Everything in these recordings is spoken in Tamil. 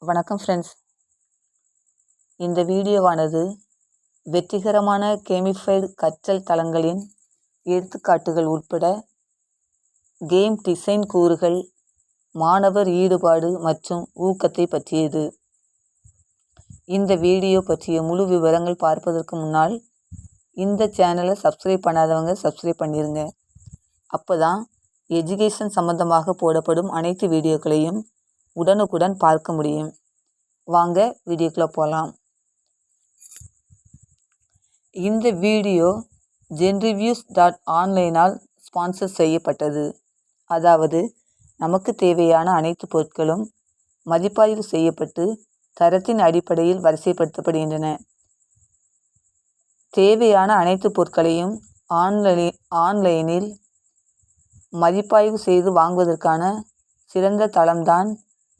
வணக்கம் ஃப்ரெண்ட்ஸ். இந்த வீடியோவானது வெற்றிகரமான கேமிஃபைடு கற்றல் தளங்களின் எடுத்துக்காட்டுகள் உட்பட கேம் டிசைன் கூறுகள், மாணவர் ஈடுபாடு மற்றும் ஊக்கத்தை பற்றியது. இந்த வீடியோ பற்றிய முழு விவரங்கள் பார்ப்பதற்கு முன்னால் இந்த சேனலை சப்ஸ்கிரைப் பண்ணாதவங்க சப்ஸ்கிரைப் பண்ணிடுங்க. அப்போ தான் எஜுகேஷன் சம்பந்தமாக போடப்படும் அனைத்து வீடியோக்களையும் உடனுக்குடன் பார்க்க முடியும். வாங்க வீடியோக்குள்ளே போகலாம். இந்த வீடியோ genreviews.online ஸ்பான்சர் செய்யப்பட்டது. அதாவது நமக்கு தேவையான அனைத்து பொருட்களும் மதிப்பாய்வு செய்யப்பட்டு தரத்தின் அடிப்படையில் வரிசைப்படுத்தப்படுகின்றன. தேவையான அனைத்து பொருட்களையும் ஆன்லைனில் மதிப்பாய்வு செய்து வாங்குவதற்கான சிறந்த தளம்தான்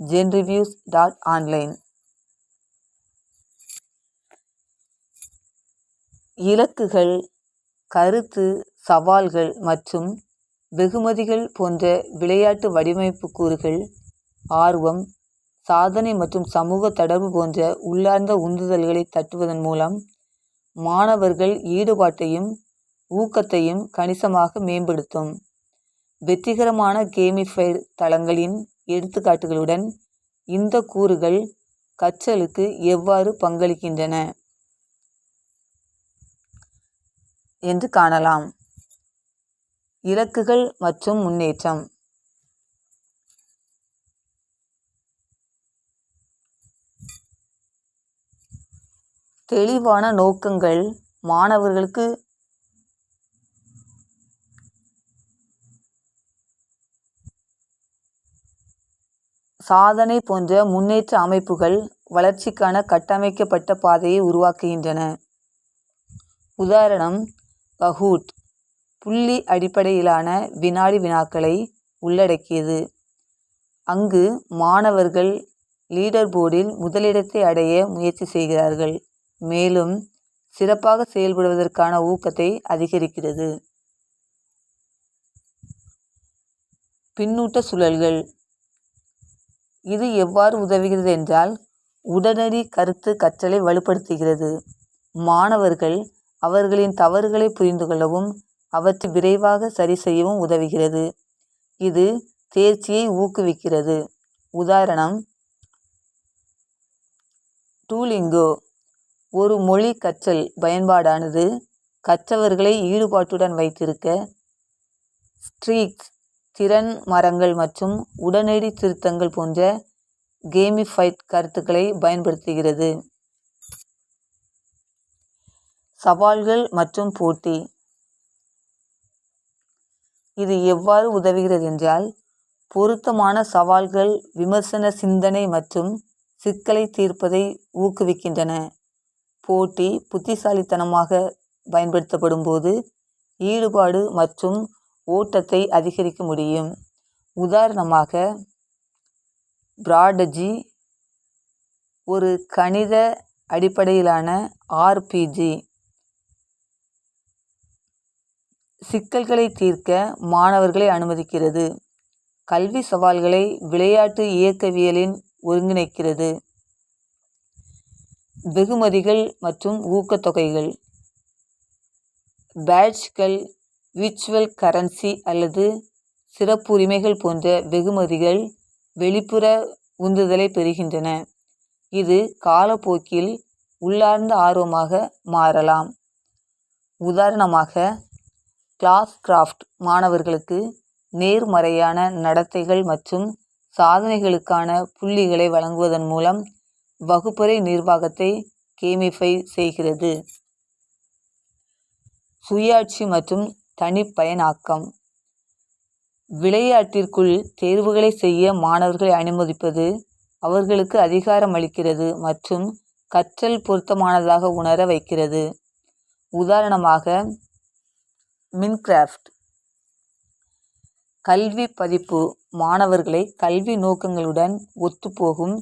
genreviews.online. இலக்குகள், கருத்து, சவால்கள் மற்றும் வெகுமதிகள் போன்ற விளையாட்டு வடிவமைப்பு கூறுகள், ஆர்வம், சாதனை மற்றும் சமூக தொடர்பு போன்ற உள்ளார்ந்த உந்துதல்களை தட்டுவதன் மூலம் மாணவர்கள் ஈடுபாட்டையும் ஊக்கத்தையும் கணிசமாக மேம்படுத்தும். வெற்றிகரமான கேமிஃபைடு தளங்களின் எடுத்துக்காட்டுகளுடன் இந்த கூறுகள் கற்றலுக்கு எவ்வாறு பங்களிக்கின்றன என்று காணலாம். இலக்குகள் மற்றும் முன்னேற்றம். தெளிவான நோக்கங்கள் மாணவர்களுக்கு சாதனை போன்ற முன்னேற்ற அமைப்புகள் வளர்ச்சிக்கான கட்டமைக்கப்பட்ட பாதையை உருவாக்குகின்றன. உதாரணம், கஹூட் புள்ளி அடிப்படையிலான வினாடி வினாக்களை உள்ளடக்கியது. அங்கு மாணவர்கள் லீடர் போர்டில் முதலிடத்தை அடைய முயற்சி செய்கிறார்கள், மேலும் சிறப்பாக செயல்படுவதற்கான ஊக்கத்தை அதிகரிக்கிறது. பின்னூட்ட சுழல்கள். இது எவ்வாறு உதவுகிறது என்றால், உடனடி கருத்து கற்றலை வலுப்படுத்துகிறது. மாணவர்கள் அவர்களின் தவறுகளை புரிந்து கொள்ளவும் அவற்றை விரைவாக சரி செய்யவும் உதவுகிறது. இது தேர்ச்சியை ஊக்குவிக்கிறது. உதாரணம், டூலிங்கோ ஒரு மொழி கற்றல் பயன்பாடானது கற்றவர்களை ஈடுபாட்டுடன் வைத்திருக்க ஸ்ட்ரீக்ஸ், திறன் மரங்கள் மற்றும் உடனடி திருத்தங்கள் போன்ற கேமிஃபைட் கருத்துக்களை பயன்படுத்துகிறது. சவால்கள் மற்றும் போட்டி. இது எவ்வாறு உதவுகிறது என்றால், பொருத்தமான சவால்கள் விமர்சன சிந்தனை மற்றும் சிக்கலை தீர்ப்பதை ஊக்குவிக்கின்றன. போட்டி புத்திசாலித்தனமாக பயன்படுத்தப்படும் போது ஈடுபாடு மற்றும் ஓட்டத்தை அதிகரிக்க முடியும். உதாரணமாக, பிராடஜி ஒரு கணித அடிப்படையிலான RPG சிக்கல்களை தீர்க்க மாணவர்களை அனுமதிக்கிறது. கல்வி சவால்களை விளையாட்டு இயக்கவியலில் ஒருங்கிணைக்கிறது. வெகுமதிகள் மற்றும் ஊக்கத்தொகைகள். பேட்ஜ்கள், விர்ச்சுவல் கரன்சி அல்லது சிறப்புரிமைகள் போன்ற வெகுமதிகள் வெளிப்புற உந்துதலை பெறுகின்றன. இது காலப்போக்கில் உள்ளார்ந்த ஆர்வமாக மாறலாம். உதாரணமாக, கிளாஸ் கிராஃப்ட் மாணவர்களுக்கு நேர்மறையான நடத்தைகள் மற்றும் சாதனைகளுக்கான புள்ளிகளை வழங்குவதன் மூலம் வகுப்பறை நிர்வாகத்தை கேமிஃபை செய்கிறது. சுயாட்சி மற்றும் தனிப்பயனாக்கம். விளையாட்டிற்குள் தேர்வுகளை செய்ய மாணவர்களை அனுமதிப்பது அவர்களுக்கு அதிகாரம் அளிக்கிறது மற்றும் கற்றல் பொருத்தமானதாக உணர வைக்கிறது. உதாரணமாக, மின்கிராஃப்ட் கல்வி பதிப்பு மாணவர்களை கல்வி நோக்கங்களுடன் ஒத்துப்போகும்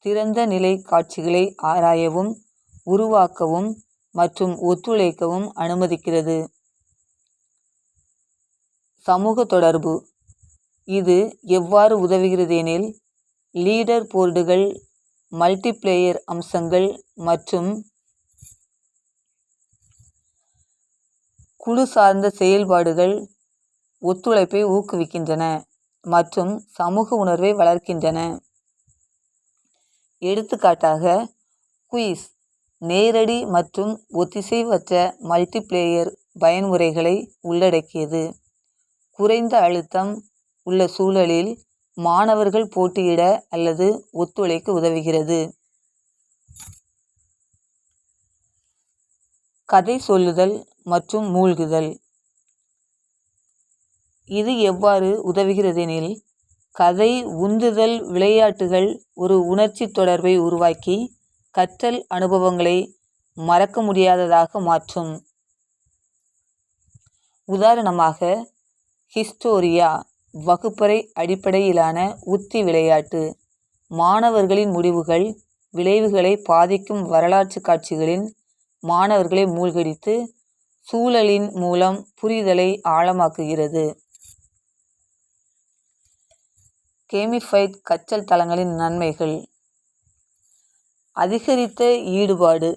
திறந்த நிலை காட்சிகளை ஆராயவும், உருவாக்கவும் மற்றும் ஒத்துழைக்கவும் அனுமதிக்கிறது. சமூக தொடர்பு. இது எவ்வாறு உதவுகிறது எனில், லீடர் போர்டுகள் மல்டிபிளேயர் அம்சங்கள் மற்றும் குழு சார்ந்த செயல்பாடுகள் ஒத்துழைப்பை ஊக்குவிக்கின்றன மற்றும் சமூக உணர்வை வளர்க்கின்றன. எடுத்துக்காட்டாக, குயிஸ் நேரடி மற்றும் ஒத்திசைவற்ற மல்டிபிளேயர் பயன்முறைகளை உள்ளடக்கியது. குறைந்த அழுத்தம் உள்ள சூழலில் மாணவர்கள் போட்டியிட அல்லது ஒத்துழைக்க உதவுகிறது. கதை சொல்லுதல் மற்றும் மூழ்குதல். இது எவ்வாறு உதவுகிறதெனில், கதை உந்துதல் விளையாட்டுகள் ஒரு உணர்ச்சி தொடர்பை உருவாக்கி கற்றல் அனுபவங்களை மறக்க முடியாததாக மாற்றும். உதாரணமாக, ஹிஸ்டோரியா வகுப்பறை அடிப்படையிலான உத்தி விளையாட்டு மாணவர்களின் முடிவுகள் விளைவுகளை பாதிக்கும் வரலாற்று காட்சிகளின் மாணவர்களை மூழ்கடித்து சூழலின் மூலம் புரிதலை ஆழமாக்குகிறது. கேமிஃபைட் கற்றல் தளங்களின் நன்மைகள். அதிகரித்த ஈடுபாடு.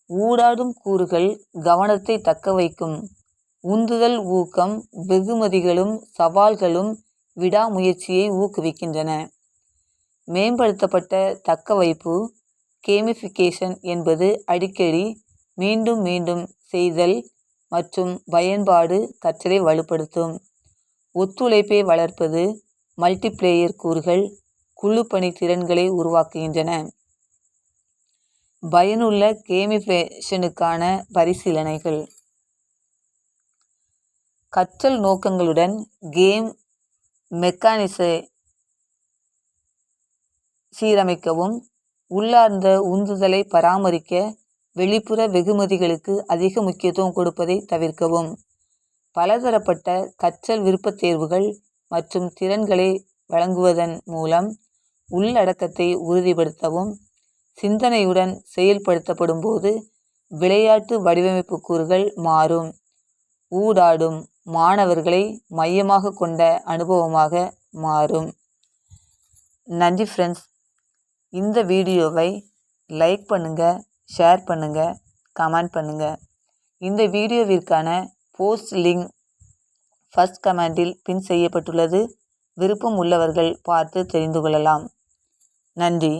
ஊடாடும் கூறுகள் கவனத்தை தக்கவைக்கும். உந்துதல் ஊக்கம் வெகுமதிகளும் சவால்களும் விடாமுயற்சியை ஊக்குவிக்கின்றன. மேம்படுத்தப்பட்ட தக்கவைப்பு. கேமிஃபிகேஷன் என்பது அடிக்கடி மீண்டும் மீண்டும் செய்தல் மற்றும் பயன்பாடு கற்றலை வலுப்படுத்தும். ஒத்துழைப்பை வளர்ப்பது. மல்டிபிளேயர் கூறுகள் குழு பணி திறன்களை உருவாக்குகின்றன. பயனுள்ள கேமிஃபிகேஷனுக்கான பரிசீலனைகள். கற்றல் நோக்கங்களுடன் கேம் மெக்கானிக்ஸை சீரமைக்கவும் உள்ளார்ந்த உந்துதலை பராமரிக்க வெளிப்புற வெகுமதிகளுக்கு அதிக முக்கியத்துவம் கொடுப்பதை தவிர்க்கவும். பலதரப்பட்ட கற்றல் விருப்பத் தேர்வுகள் மற்றும் திறன்களை வழங்குவதன் மூலம் உள்ளடக்கத்தை உறுதிப்படுத்தவும். சிந்தனையுடன் செயல்படுத்தப்படும் போது விளையாட்டு வடிவமைப்பு கூறுகள் மாறும். ஊடாடும் மாணவர்களை மையமாக கொண்ட அனுபவமாக மாறும். நன்றி ஃப்ரெண்ட்ஸ். இந்த வீடியோவை லைக் பண்ணுங்கள், ஷேர் பண்ணுங்கள், கமெண்ட் பண்ணுங்கள். இந்த வீடியோவிற்கான போஸ்ட் லிங்க் ஃபர்ஸ்ட் கமெண்டில் பின் செய்யப்பட்டுள்ளது. விருப்பம் உள்ளவர்கள் பார்த்து தெரிந்து கொள்ளலாம். நன்றி.